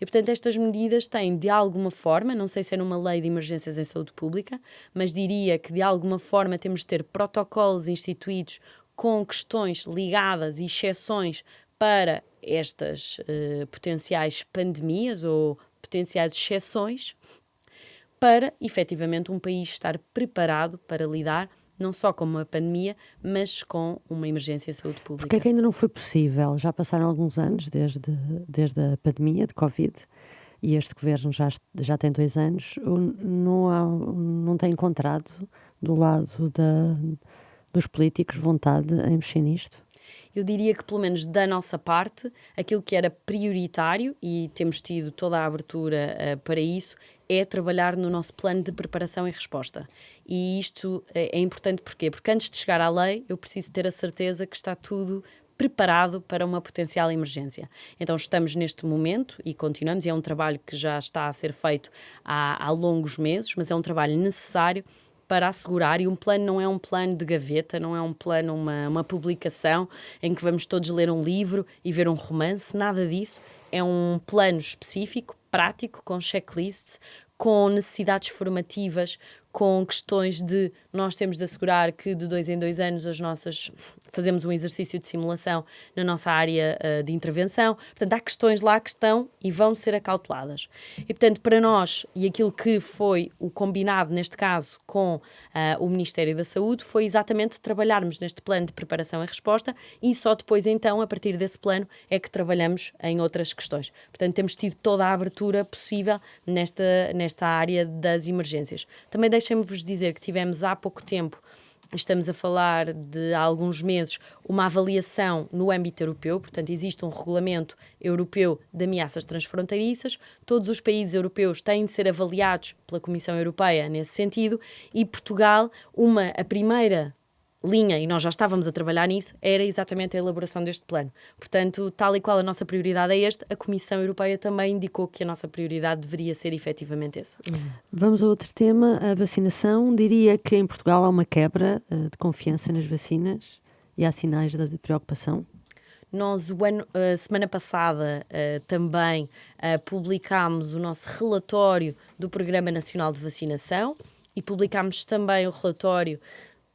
Speaker 2: E, portanto, estas medidas têm, de alguma forma, não sei se é numa lei de emergências em saúde pública, mas diria que, de alguma forma, temos de ter protocolos instituídos com questões ligadas e exceções para estas potenciais pandemias ou potenciais exceções, para, efetivamente, um país estar preparado para lidar não só com uma pandemia, mas com uma emergência de saúde pública.
Speaker 3: Porque é que ainda não foi possível? Já passaram alguns anos desde a pandemia de Covid, e este governo já tem 2 anos, não tem encontrado do lado dos políticos vontade em mexer nisto?
Speaker 2: Eu diria que, pelo menos da nossa parte, aquilo que era prioritário, e temos tido toda a abertura para isso, é trabalhar no nosso plano de preparação e resposta. E isto é importante porquê? Porque antes de chegar à lei, eu preciso ter a certeza que está tudo preparado para uma potencial emergência. Então estamos neste momento e continuamos, e é um trabalho que já está a ser feito há longos meses, mas é um trabalho necessário para assegurar, e um plano não é um plano de gaveta, não é um plano, uma publicação em que vamos todos ler um livro e ver um romance, nada disso. É um plano específico, prático, com checklists, com necessidades formativas, com questões de nós temos de assegurar que de 2 em 2 anos fazemos um exercício de simulação na nossa área de intervenção. Portanto, há questões lá que estão e vão ser acauteladas. E, portanto, para nós, e aquilo que foi o combinado, neste caso, com o Ministério da Saúde, foi exatamente trabalharmos neste plano de preparação e resposta, e só depois, então, a partir desse plano, é que trabalhamos em outras questões. Portanto, temos tido toda a abertura possível nesta área das emergências. Também deixem-me-vos dizer que tivemos há pouco tempo, estamos a falar de há alguns meses, uma avaliação no âmbito europeu. Portanto, existe um regulamento europeu de ameaças transfronteiriças, todos os países europeus têm de ser avaliados pela Comissão Europeia nesse sentido, e Portugal, a primeira linha, e nós já estávamos a trabalhar nisso, era exatamente a elaboração deste plano. Portanto, tal e qual a nossa prioridade é a Comissão Europeia também indicou que a nossa prioridade deveria ser efetivamente essa.
Speaker 3: Vamos a outro tema, a vacinação. Diria que em Portugal há uma quebra de confiança nas vacinas e há sinais de preocupação.
Speaker 2: Nós, semana passada, também publicámos o nosso relatório do Programa Nacional de Vacinação e publicámos também o relatório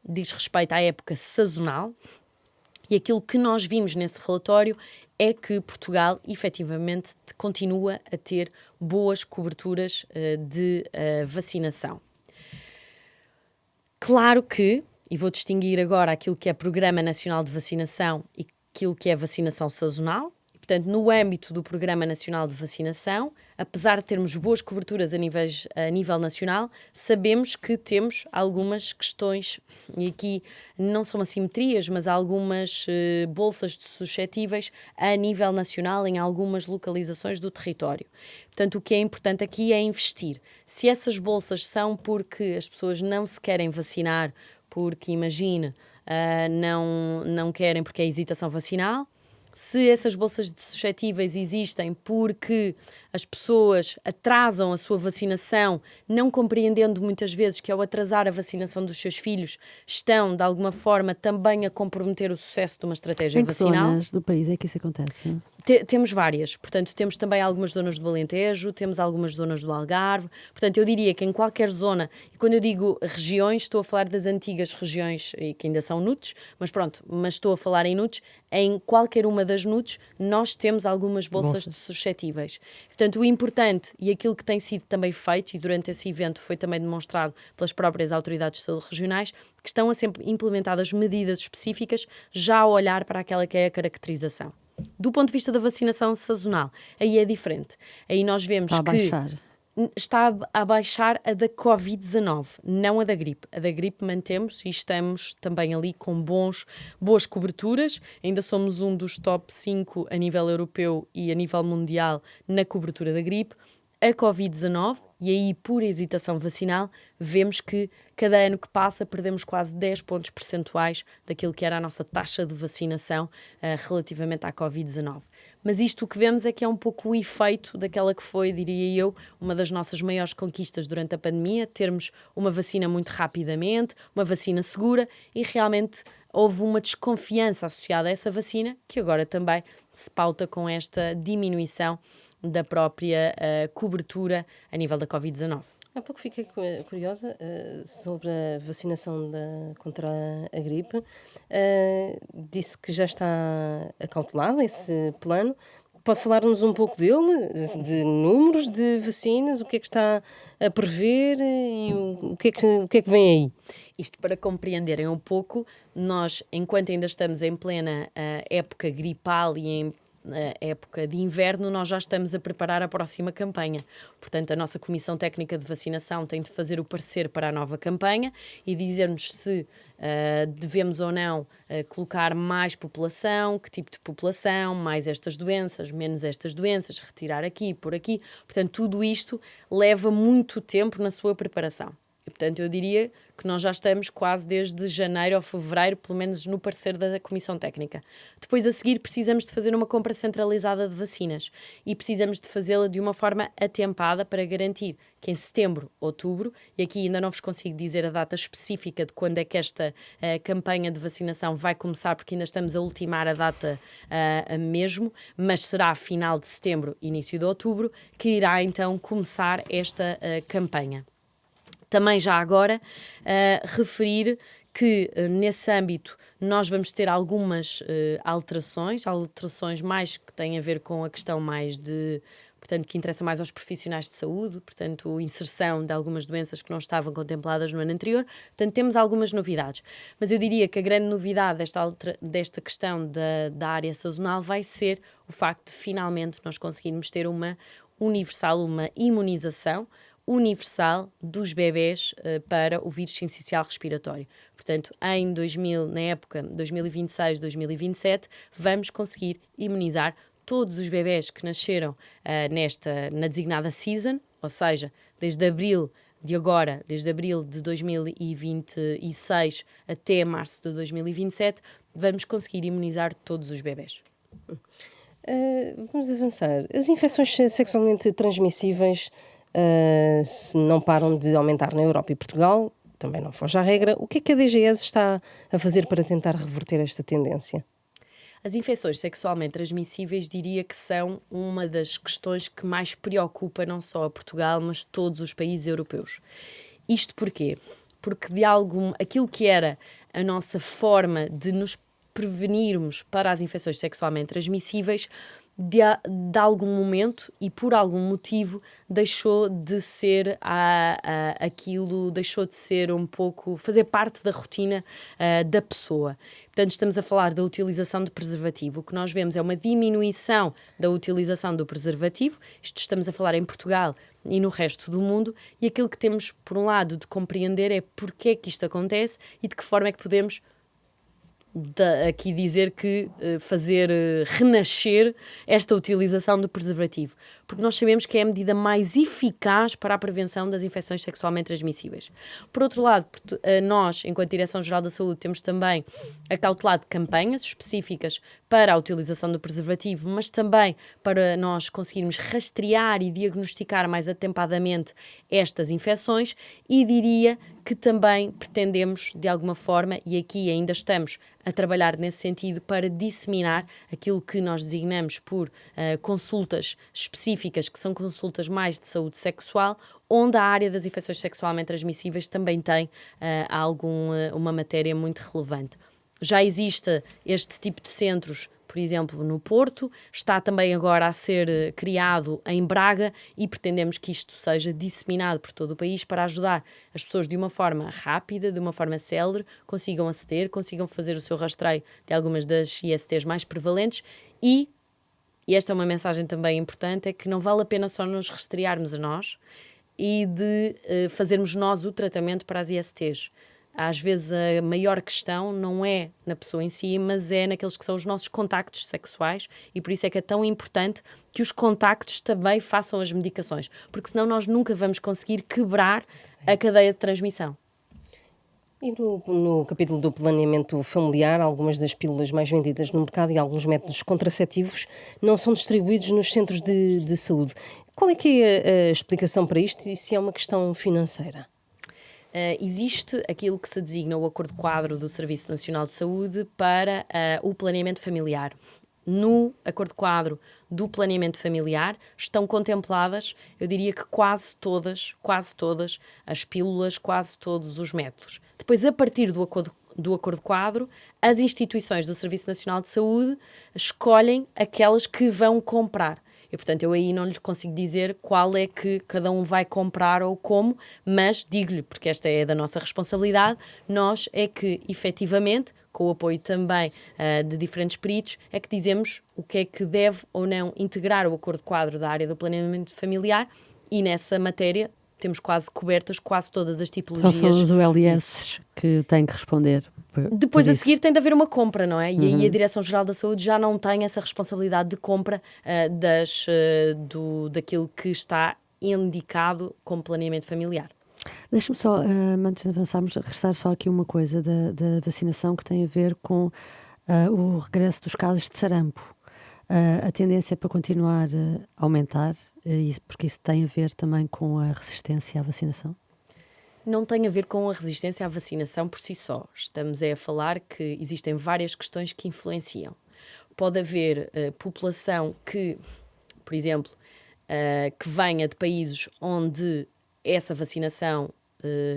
Speaker 2: que diz respeito à época sazonal. E aquilo que nós vimos nesse relatório é que Portugal, efetivamente, continua a ter boas coberturas de vacinação. Claro que, e vou distinguir agora aquilo que é Programa Nacional de Vacinação e aquilo que é vacinação sazonal. Portanto, no âmbito do Programa Nacional de Vacinação, apesar de termos boas coberturas a nível nacional, sabemos que temos algumas questões, e aqui não são assimetrias, mas algumas bolsas de suscetíveis a nível nacional em algumas localizações do território. Portanto, o que é importante aqui é investir. Se essas bolsas são porque as pessoas não se querem vacinar, porque, imagine, não querem porque é hesitação vacinal, se essas bolsas de suscetíveis existem porque as pessoas atrasam a sua vacinação, não compreendendo muitas vezes que ao atrasar a vacinação dos seus filhos estão, de alguma forma, também a comprometer o sucesso de uma estratégia vacinal.
Speaker 3: Em que zonas do país é que isso acontece?
Speaker 2: Temos várias, portanto temos também algumas zonas do Alentejo, temos algumas zonas do Algarve, portanto eu diria que em qualquer zona, e quando eu digo regiões estou a falar das antigas regiões que ainda são NUTS, mas estou a falar em NUTS, em qualquer uma das NUTS nós temos algumas bolsas de suscetíveis. Portanto o importante e aquilo que tem sido também feito, e durante esse evento foi também demonstrado pelas próprias autoridades de saúde regionais, que estão a ser implementadas medidas específicas já a olhar para aquela que é a caracterização. Do ponto de vista da vacinação sazonal, aí é diferente. Aí nós vemos que está a baixar a da Covid-19, não a da gripe. A da gripe mantemos e estamos também ali com boas coberturas. Ainda somos um dos top 5 a nível europeu e a nível mundial na cobertura da gripe. A Covid-19, e aí por hesitação vacinal, vemos que cada ano que passa perdemos quase 10 pontos percentuais daquilo que era a nossa taxa de vacinação relativamente à Covid-19. Mas isto o que vemos é que é um pouco o efeito daquela que foi, diria eu, uma das nossas maiores conquistas durante a pandemia, termos uma vacina muito rapidamente, uma vacina segura, e realmente houve uma desconfiança associada a essa vacina, que agora também se pauta com esta diminuição da própria cobertura a nível da Covid-19.
Speaker 1: Há pouco fiquei curiosa sobre a vacinação contra a gripe. Disse que já está acautelado esse plano. Pode falar-nos um pouco dele, de números de vacinas, o que é que está a prever e o que é que vem aí?
Speaker 2: Isto para compreenderem um pouco, nós, enquanto ainda estamos em plena época gripal e em época de inverno, nós já estamos a preparar a próxima campanha. Portanto, a nossa Comissão Técnica de Vacinação tem de fazer o parecer para a nova campanha e dizer-nos se devemos ou não colocar mais população, que tipo de população, mais estas doenças, menos estas doenças, retirar aqui, por aqui. Portanto, tudo isto leva muito tempo na sua preparação. E, portanto, eu diria que nós já estamos quase desde janeiro ou fevereiro, pelo menos no parecer da Comissão Técnica. Depois, a seguir, precisamos de fazer uma compra centralizada de vacinas e precisamos de fazê-la de uma forma atempada para garantir que em setembro, outubro, e aqui ainda não vos consigo dizer a data específica de quando é que esta campanha de vacinação vai começar, porque ainda estamos a ultimar a data mesmo, mas será final de setembro, início de outubro, que irá então começar esta campanha. Também já agora referir que nesse âmbito nós vamos ter algumas alterações mais que têm a ver com a questão mais portanto, que interessa mais aos profissionais de saúde, portanto, inserção de algumas doenças que não estavam contempladas no ano anterior. Portanto, temos algumas novidades. Mas eu diria que a grande novidade desta questão da área sazonal vai ser o facto de finalmente nós conseguirmos ter uma imunização universal dos bebés para o vírus sincicial respiratório. Portanto, na época 2026-2027, vamos conseguir imunizar todos os bebés que nasceram na designada season, ou seja, desde abril de agora, desde abril de 2026 até março de 2027, vamos conseguir imunizar todos os bebés.
Speaker 1: Vamos avançar. As infecções sexualmente transmissíveis se não param de aumentar na Europa e Portugal, também não foge à regra. O que é que a DGS está a fazer para tentar reverter esta tendência?
Speaker 2: As infecções sexualmente transmissíveis diria que são uma das questões que mais preocupa não só a Portugal, mas todos os países europeus. Isto porquê? Porque aquilo que era a nossa forma de nos prevenirmos para as infecções sexualmente transmissíveis, de algum momento e por algum motivo deixou de ser aquilo, deixou de ser um pouco, fazer parte da rotina da pessoa. Portanto, estamos a falar da utilização de preservativo. O que nós vemos é uma diminuição da utilização do preservativo. Isto estamos a falar em Portugal e no resto do mundo. E aquilo que temos, por um lado, de compreender é porque é que isto acontece e de que forma é que podemos aqui dizer que fazer renascer esta utilização do preservativo, porque nós sabemos que é a medida mais eficaz para a prevenção das infecções sexualmente transmissíveis. Por outro lado, nós, enquanto Direção-Geral da Saúde, temos também acautelado campanhas específicas para a utilização do preservativo, mas também para nós conseguirmos rastrear e diagnosticar mais atempadamente estas infecções, e diria que também pretendemos, de alguma forma, e aqui ainda estamos a trabalhar nesse sentido, para disseminar aquilo que nós designamos por consultas específicas, que são consultas mais de saúde sexual, onde a área das infecções sexualmente transmissíveis também tem uma matéria muito relevante. Já existe este tipo de centros, por exemplo, no Porto, está também agora a ser criado em Braga, e pretendemos que isto seja disseminado por todo o país para ajudar as pessoas de uma forma rápida, de uma forma célere, consigam aceder, consigam fazer o seu rastreio de algumas das ISTs mais prevalentes e esta é uma mensagem também importante, é que não vale a pena só nos rastrearmos a nós e de fazermos nós o tratamento para as ISTs. Às vezes a maior questão não é na pessoa em si, mas é naqueles que são os nossos contactos sexuais, e por isso é que é tão importante que os contactos também façam as medicações, porque senão nós nunca vamos conseguir quebrar a cadeia de transmissão.
Speaker 1: E no capítulo do planeamento familiar, algumas das pílulas mais vendidas no mercado e alguns métodos contraceptivos não são distribuídos nos centros de saúde. Qual é que é a explicação para isto e se é uma questão financeira?
Speaker 2: Existe aquilo que se designa o Acordo Quadro do Serviço Nacional de Saúde para o planeamento familiar. No Acordo Quadro do Planeamento Familiar estão contempladas, eu diria que quase todas as pílulas, quase todos os métodos. Depois, a partir do Acordo Quadro, as instituições do Serviço Nacional de Saúde escolhem aquelas que vão comprar. E, portanto, eu aí não lhe consigo dizer qual é que cada um vai comprar ou como, mas digo-lhe, porque esta é da nossa responsabilidade, nós é que, efetivamente, com o apoio também de diferentes peritos, é que dizemos o que é que deve ou não integrar o Acordo Quadro da área do planeamento familiar, e nessa matéria temos quase cobertas quase todas as tipologias.
Speaker 3: São os ULS que têm que responder.
Speaker 2: Depois a seguir tem de haver uma compra, não é? E aí a Direção-Geral da Saúde já não tem essa responsabilidade de compra daquilo que está indicado como planeamento familiar.
Speaker 3: Deixe-me só, antes de avançarmos, regressar só aqui uma coisa da vacinação que tem a ver com o regresso dos casos de sarampo. A tendência é para continuar a aumentar, porque isso tem a ver também com a resistência à vacinação?
Speaker 2: Não tem a ver com a resistência à vacinação por si só. Estamos a falar que existem várias questões que influenciam. Pode haver população que, por exemplo, que venha de países onde essa vacinação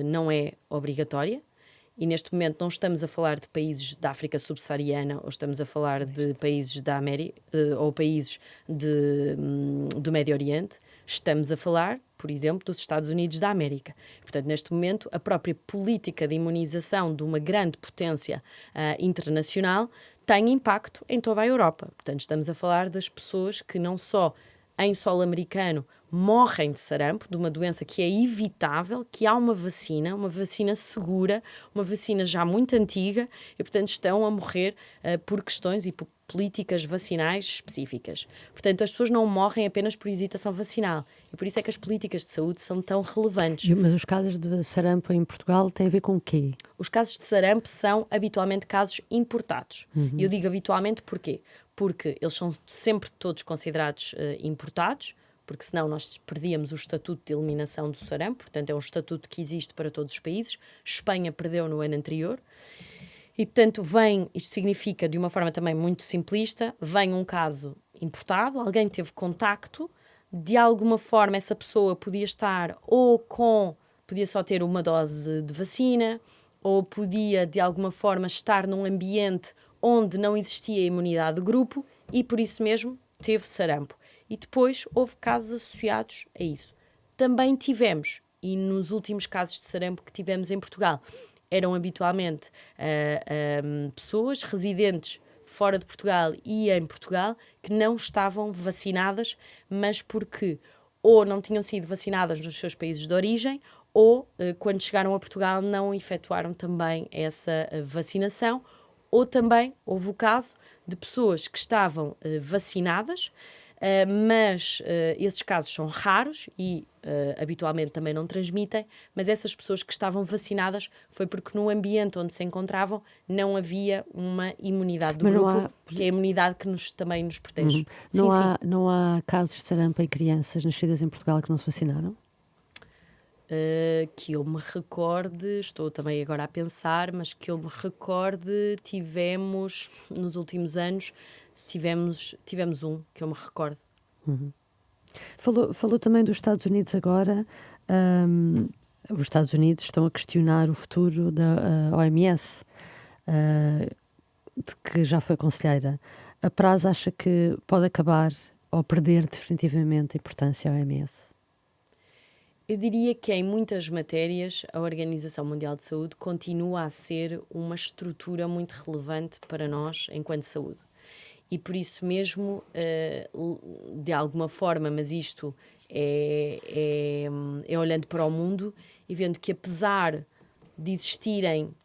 Speaker 2: não é obrigatória, e neste momento não estamos a falar de países da África subsaariana, ou estamos a falar de países da América, ou países do Médio Oriente. Estamos a falar, por exemplo, dos Estados Unidos da América. Portanto, neste momento, a própria política de imunização de uma grande potência internacional tem impacto em toda a Europa. Portanto, estamos a falar das pessoas que não só em solo americano morrem de sarampo, de uma doença que é evitável, que há uma vacina segura, uma vacina já muito antiga, e portanto estão a morrer por questões e por políticas vacinais específicas. Portanto, as pessoas não morrem apenas por hesitação vacinal, e por isso é que as políticas de saúde são tão relevantes.
Speaker 3: Mas os casos de sarampo em Portugal têm a ver com o quê?
Speaker 2: Os casos de sarampo são habitualmente casos importados. E eu digo habitualmente porquê? Porque eles são sempre todos considerados importados, porque senão nós perdíamos o estatuto de eliminação do sarampo, portanto é um estatuto que existe para todos os países. Espanha perdeu no ano anterior. E, portanto, isto significa, de uma forma também muito simplista, vem um caso importado, alguém teve contacto, de alguma forma essa pessoa podia estar podia só ter uma dose de vacina, ou podia, de alguma forma, estar num ambiente onde não existia imunidade de grupo e, por isso mesmo, teve sarampo. E depois houve casos associados a isso. Também tivemos, e nos últimos casos de sarampo que tivemos em Portugal, eram habitualmente pessoas residentes fora de Portugal e em Portugal que não estavam vacinadas, mas porque ou não tinham sido vacinadas nos seus países de origem ou, quando chegaram a Portugal, não efetuaram também essa vacinação, ou também houve o caso de pessoas que estavam vacinadas, mas esses casos são raros e habitualmente também não transmitem, mas essas pessoas que estavam vacinadas foi porque no ambiente onde se encontravam não havia uma imunidade do grupo, que é a imunidade que também nos protege.
Speaker 3: Não há casos de sarampo em crianças nascidas em Portugal que não se vacinaram?
Speaker 2: Que eu me recorde, estou também agora a pensar, mas que eu me recorde, tivemos nos últimos anos, tivemos um, que eu me recordo.
Speaker 3: Falou também dos Estados Unidos agora. Os Estados Unidos estão a questionar o futuro da OMS, de que já foi conselheira. A Praz acha que pode acabar ou perder definitivamente a importância à OMS?
Speaker 2: Eu diria que em muitas matérias a Organização Mundial de Saúde continua a ser uma estrutura muito relevante para nós enquanto saúde. E por isso mesmo, de alguma forma, mas isto é olhando para o mundo e vendo que apesar de existirem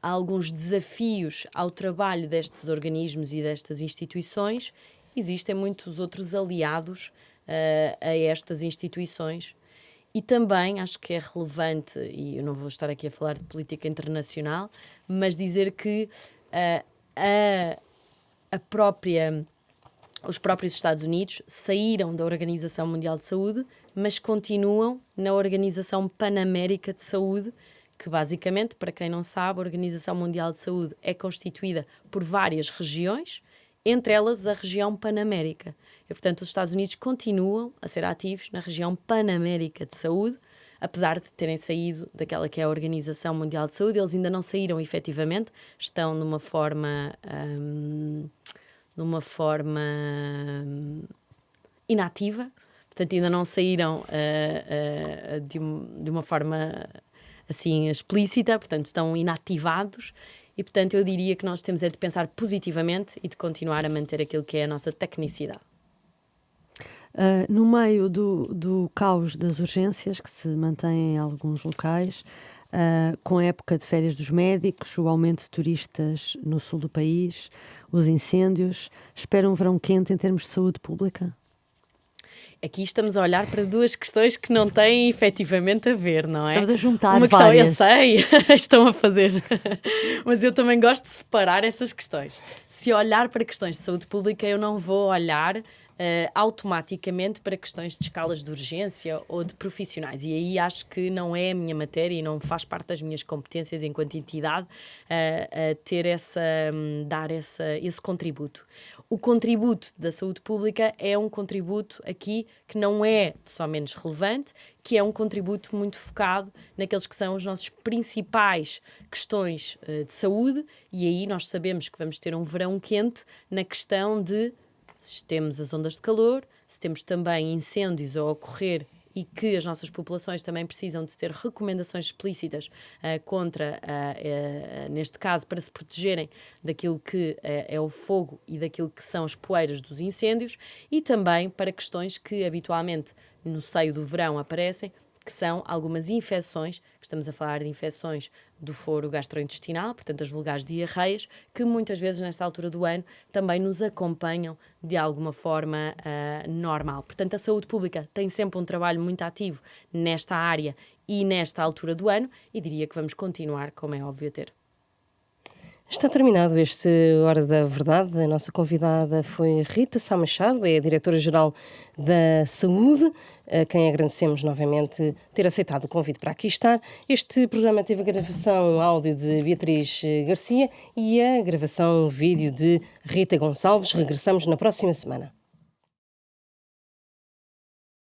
Speaker 2: alguns desafios ao trabalho destes organismos e destas instituições, existem muitos outros aliados a estas instituições. E também acho que é relevante, e eu não vou estar aqui a falar de política internacional, mas dizer que os próprios Estados Unidos saíram da Organização Mundial de Saúde, mas continuam na Organização Panamérica de Saúde, que basicamente, para quem não sabe, a Organização Mundial de Saúde é constituída por várias regiões, entre elas a região Panamérica. E, portanto, os Estados Unidos continuam a ser ativos na região Panamérica de Saúde, apesar de terem saído daquela que é a Organização Mundial de Saúde. Eles ainda não saíram efetivamente, estão numa forma inativa, portanto ainda não saíram de uma forma assim explícita, portanto estão inativados. E, portanto, eu diria que nós temos de pensar positivamente e de continuar a manter aquilo que é a nossa tecnicidade.
Speaker 3: No meio do caos das urgências que se mantém em alguns locais, com a época de férias dos médicos, o aumento de turistas no sul do país, os incêndios, espera um verão quente em termos de saúde pública?
Speaker 2: Aqui estamos a olhar para duas questões que não têm efetivamente a ver, não é?
Speaker 3: Estamos a juntar
Speaker 2: uma questão,
Speaker 3: várias.
Speaker 2: eu sei, estão a fazer, mas eu também gosto de separar essas questões. Se olhar para questões de saúde pública, eu não vou olhar automaticamente para questões de escalas de urgência ou de profissionais. E aí acho que não é a minha matéria e não faz parte das minhas competências enquanto entidade dar esse contributo. O contributo da saúde pública é um contributo aqui que não é só menos relevante, que é um contributo muito focado naqueles que são as nossas principais questões de saúde, e aí nós sabemos que vamos ter um verão quente na questão de se temos as ondas de calor, se temos também incêndios a ocorrer e que as nossas populações também precisam de ter recomendações explícitas neste caso, para se protegerem daquilo que é o fogo e daquilo que são as poeiras dos incêndios, e também para questões que habitualmente no seio do verão aparecem, que são algumas infecções, que estamos a falar de infecções do foro gastrointestinal, portanto as vulgares diarreias, que muitas vezes nesta altura do ano também nos acompanham de alguma forma normal. Portanto, a saúde pública tem sempre um trabalho muito ativo nesta área e nesta altura do ano, e diria que vamos continuar, como é óbvio, a ter.
Speaker 1: Está terminado este Hora da Verdade. A nossa convidada foi Rita Sá Machado, é a Diretora-Geral da Saúde, a quem agradecemos novamente ter aceitado o convite para aqui estar. Este programa teve a gravação áudio de Beatriz Garcia e a gravação vídeo de Rita Gonçalves. Regressamos na próxima semana.